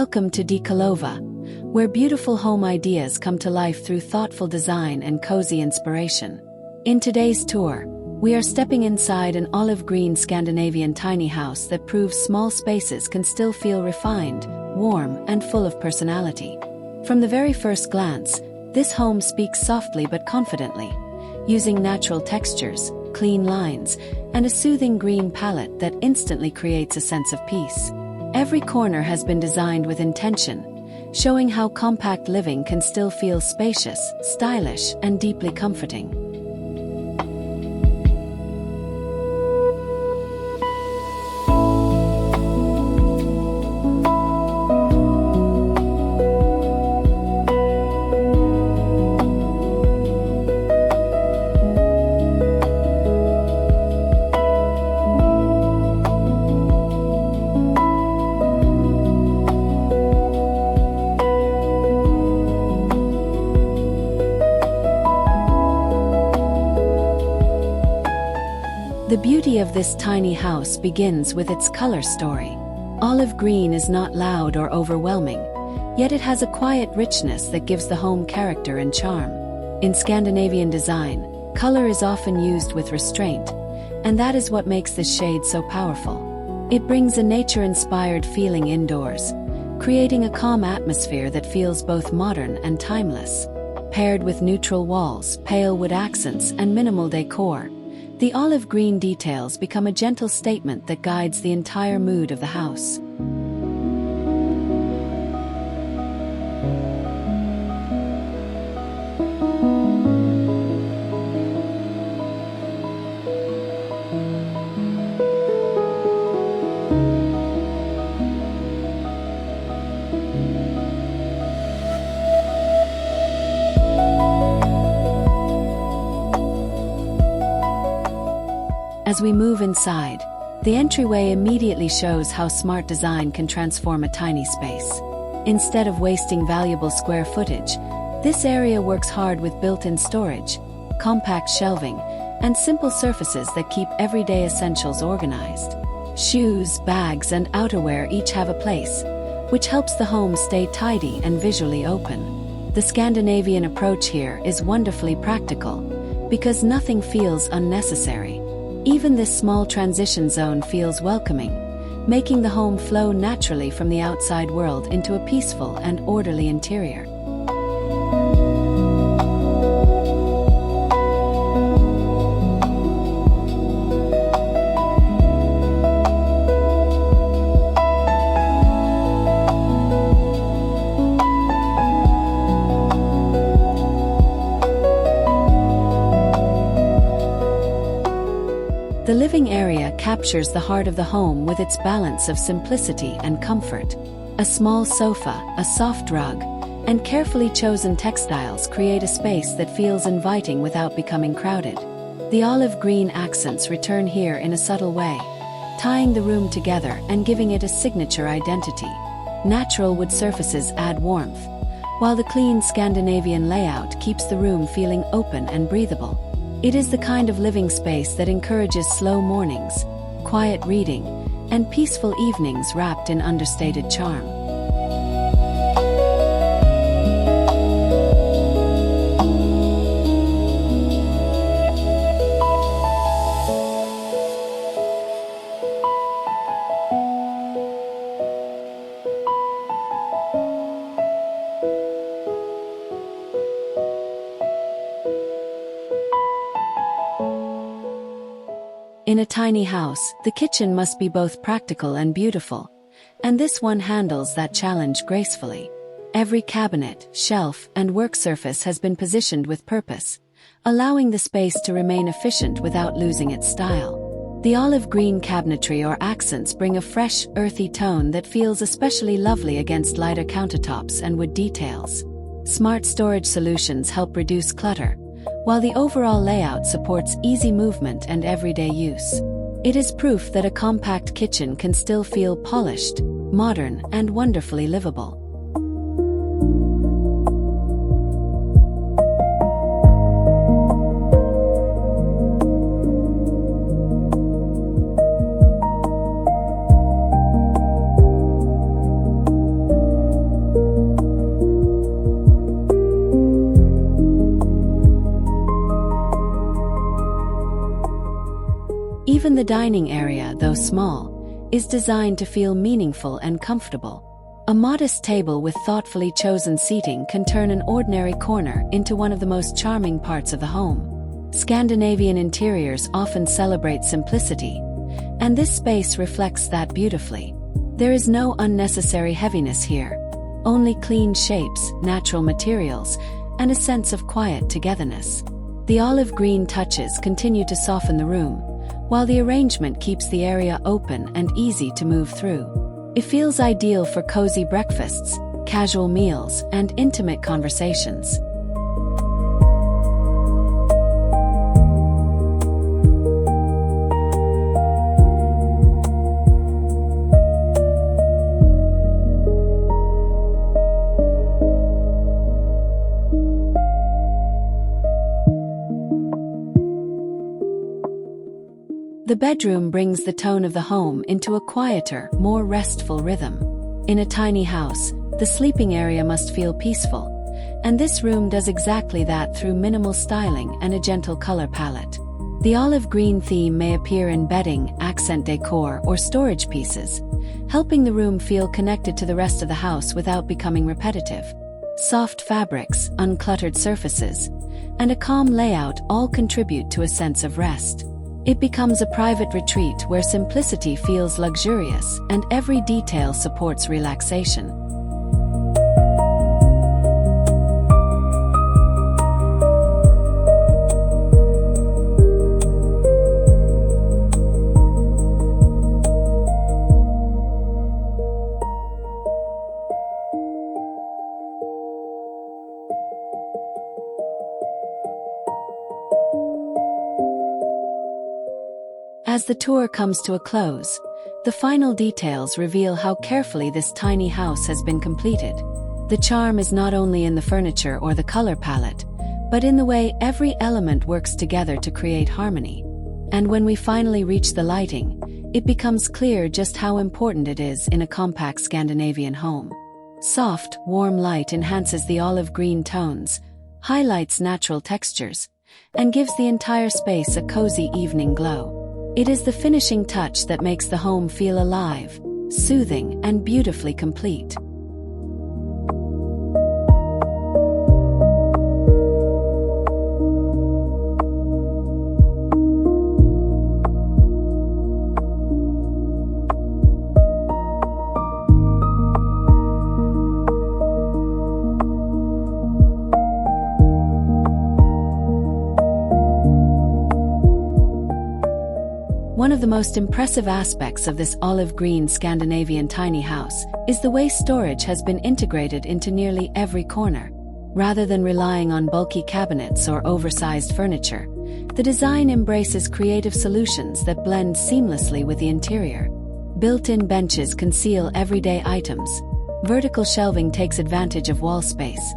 Welcome to DECOLOVA, where beautiful home ideas come to life through thoughtful design and cozy inspiration. In today's tour, we are stepping inside an olive green Scandinavian tiny house that proves small spaces can still feel refined, warm, and full of personality. From the very first glance, this home speaks softly but confidently, using natural textures, clean lines, and a soothing green palette that instantly creates a sense of peace. Every corner has been designed with intention, showing how compact living can still feel spacious, stylish, and deeply comforting. The beauty of this tiny house begins with its color story. Olive green is not loud or overwhelming, yet it has a quiet richness that gives the home character and charm. In Scandinavian design, color is often used with restraint, and that is what makes this shade so powerful. It brings a nature-inspired feeling indoors, creating a calm atmosphere that feels both modern and timeless. Paired with neutral walls, pale wood accents, and minimal decor, the olive green details become a gentle statement that guides the entire mood of the house. As we move inside, the entryway immediately shows how smart design can transform a tiny space. Instead of wasting valuable square footage, this area works hard with built-in storage, compact shelving, and simple surfaces that keep everyday essentials organized. Shoes, bags, and outerwear each have a place, which helps the home stay tidy and visually open. The Scandinavian approach here is wonderfully practical, because nothing feels unnecessary. Even this small transition zone feels welcoming, making the home flow naturally from the outside world into a peaceful and orderly interior. The living area captures the heart of the home with its balance of simplicity and comfort. A small sofa, a soft rug, and carefully chosen textiles create a space that feels inviting without becoming crowded. The olive green accents return here in a subtle way, tying the room together and giving it a signature identity. Natural wood surfaces add warmth, while the clean Scandinavian layout keeps the room feeling open and breathable. It is the kind of living space that encourages slow mornings, quiet reading, and peaceful evenings wrapped in understated charm. In a tiny house, the kitchen must be both practical and beautiful, and this one handles that challenge gracefully. Every cabinet, shelf, and work surface has been positioned with purpose, allowing the space to remain efficient without losing its style. The olive green cabinetry or accents bring a fresh, earthy tone that feels especially lovely against lighter countertops and wood details. Smart storage solutions help reduce clutter, while the overall layout supports easy movement and everyday use. It is proof that a compact kitchen can still feel polished, modern, and wonderfully livable. the dining area, though small, is designed to feel meaningful and comfortable. A modest table with thoughtfully chosen seating can turn an ordinary corner into one of the most charming parts of the home. Scandinavian interiors often celebrate simplicity, and this space reflects that beautifully. There is no unnecessary heaviness here, only clean shapes, natural materials, and a sense of quiet togetherness. The olive green touches continue to soften the room, while the arrangement keeps the area open and easy to move through. It feels ideal for cozy breakfasts, casual meals, and intimate conversations. The bedroom brings the tone of the home into a quieter, more restful rhythm. In a tiny house, the sleeping area must feel peaceful, and this room does exactly that through minimal styling and a gentle color palette. The olive green theme may appear in bedding, accent decor, or storage pieces, helping the room feel connected to the rest of the house without becoming repetitive. Soft fabrics, uncluttered surfaces, and a calm layout all contribute to a sense of rest. It becomes a private retreat where simplicity feels luxurious and every detail supports relaxation. As the tour comes to a close, the final details reveal how carefully this tiny house has been completed. The charm is not only in the furniture or the color palette, but in the way every element works together to create harmony. And when we finally reach the lighting, it becomes clear just how important it is in a compact Scandinavian home. Soft, warm light enhances the olive green tones, highlights natural textures, and gives the entire space a cozy evening glow. It is the finishing touch that makes the home feel alive, soothing, and beautifully complete. One of the most impressive aspects of this olive green Scandinavian tiny house is the way storage has been integrated into nearly every corner. Rather than relying on bulky cabinets or oversized furniture, the design embraces creative solutions that blend seamlessly with the interior. Built-in benches conceal everyday items, vertical shelving takes advantage of wall space,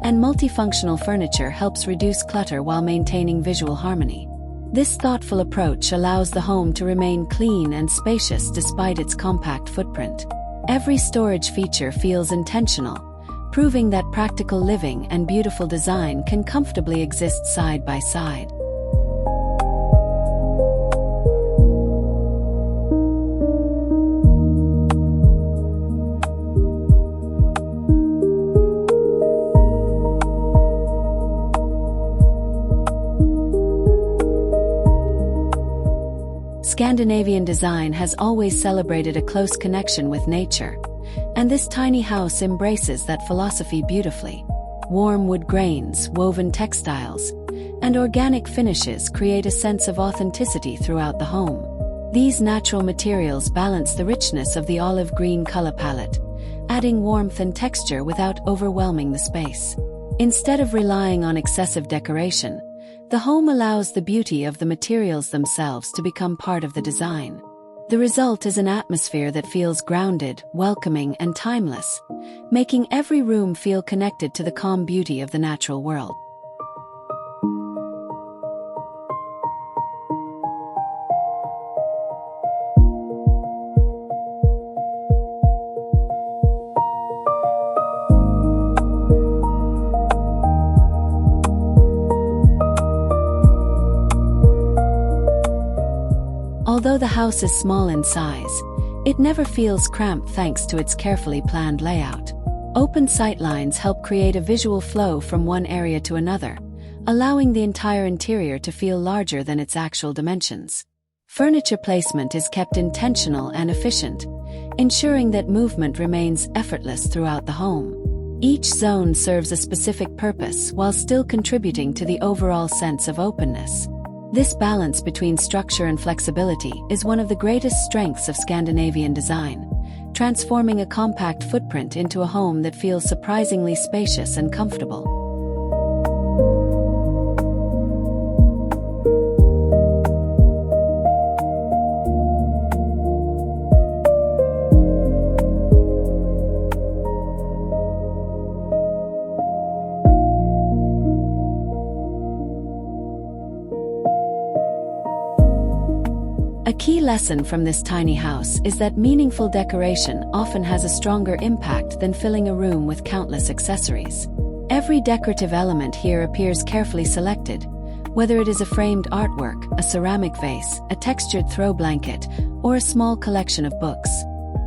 and multifunctional furniture helps reduce clutter while maintaining visual harmony. This thoughtful approach allows the home to remain clean and spacious despite its compact footprint. Every storage feature feels intentional, proving that practical living and beautiful design can comfortably exist side by side. Scandinavian design has always celebrated a close connection with nature, and this tiny house embraces that philosophy beautifully. Warm wood grains, woven textiles, and organic finishes create a sense of authenticity throughout the home. These natural materials balance the richness of the olive green color palette, adding warmth and texture without overwhelming the space. Instead of relying on excessive decoration, the home allows the beauty of the materials themselves to become part of the design. The result is an atmosphere that feels grounded, welcoming, and timeless, making every room feel connected to the calm beauty of the natural world. Although the house is small in size, it never feels cramped thanks to its carefully planned layout. Open sightlines help create a visual flow from one area to another, allowing the entire interior to feel larger than its actual dimensions. Furniture placement is kept intentional and efficient, ensuring that movement remains effortless throughout the home. Each zone serves a specific purpose while still contributing to the overall sense of openness. This balance between structure and flexibility is one of the greatest strengths of Scandinavian design, transforming a compact footprint into a home that feels surprisingly spacious and comfortable. A key lesson from this tiny house is that meaningful decoration often has a stronger impact than filling a room with countless accessories. Every decorative element here appears carefully selected, whether it is a framed artwork, a ceramic vase, a textured throw blanket, or a small collection of books.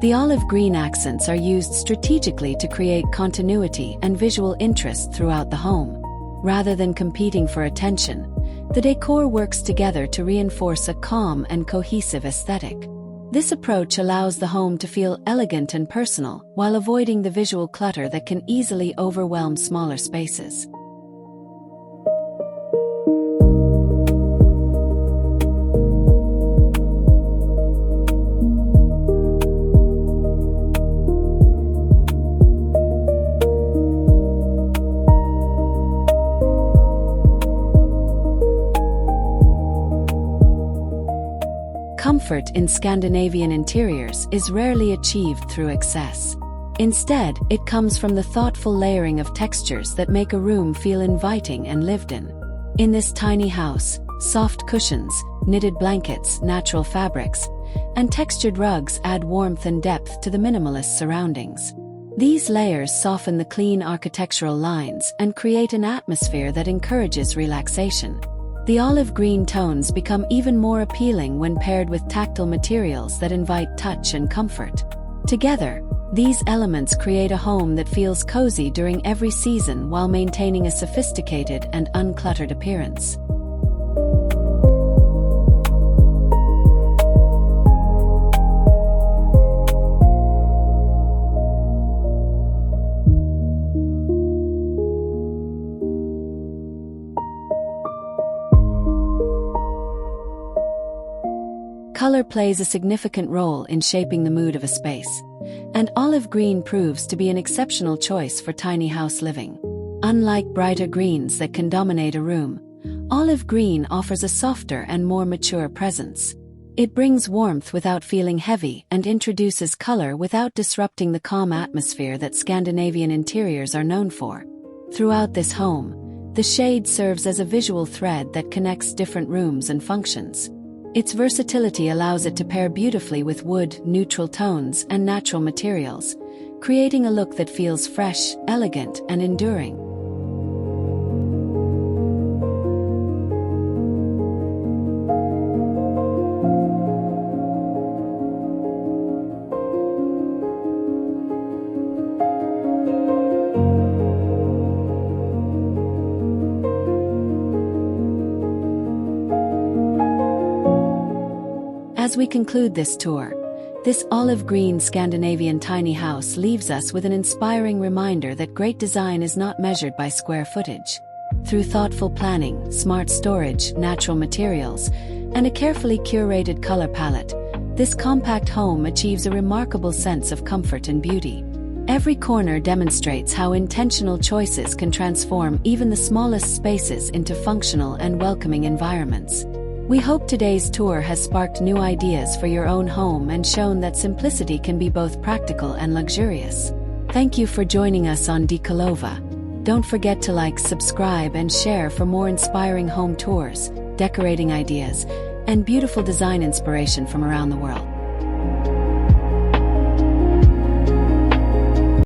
The olive green accents are used strategically to create continuity and visual interest throughout the home. Rather than competing for attention, the decor works together to reinforce a calm and cohesive aesthetic. This approach allows the home to feel elegant and personal while avoiding the visual clutter that can easily overwhelm smaller spaces. Comfort in Scandinavian interiors is rarely achieved through excess. Instead, it comes from the thoughtful layering of textures that make a room feel inviting and lived in. In this tiny house, soft cushions, knitted blankets, natural fabrics, and textured rugs add warmth and depth to the minimalist surroundings. These layers soften the clean architectural lines and create an atmosphere that encourages relaxation. The olive green tones become even more appealing when paired with tactile materials that invite touch and comfort. Together, these elements create a home that feels cozy during every season while maintaining a sophisticated and uncluttered appearance. Color plays a significant role in shaping the mood of a space, and olive green proves to be an exceptional choice for tiny house living. Unlike brighter greens that can dominate a room, olive green offers a softer and more mature presence. It brings warmth without feeling heavy and introduces color without disrupting the calm atmosphere that Scandinavian interiors are known for. Throughout this home, the shade serves as a visual thread that connects different rooms and functions. Its versatility allows it to pair beautifully with wood, neutral tones, and natural materials, creating a look that feels fresh, elegant, and enduring. As we conclude this tour, this olive green Scandinavian tiny house leaves us with an inspiring reminder that great design is not measured by square footage. Through thoughtful planning, smart storage, natural materials, and a carefully curated color palette, this compact home achieves a remarkable sense of comfort and beauty. Every corner demonstrates how intentional choices can transform even the smallest spaces into functional and welcoming environments. We hope today's tour has sparked new ideas for your own home and shown that simplicity can be both practical and luxurious. Thank you for joining us on DECOLOVA. Don't forget to like, subscribe, and share for more inspiring home tours, decorating ideas, and beautiful design inspiration from around the world.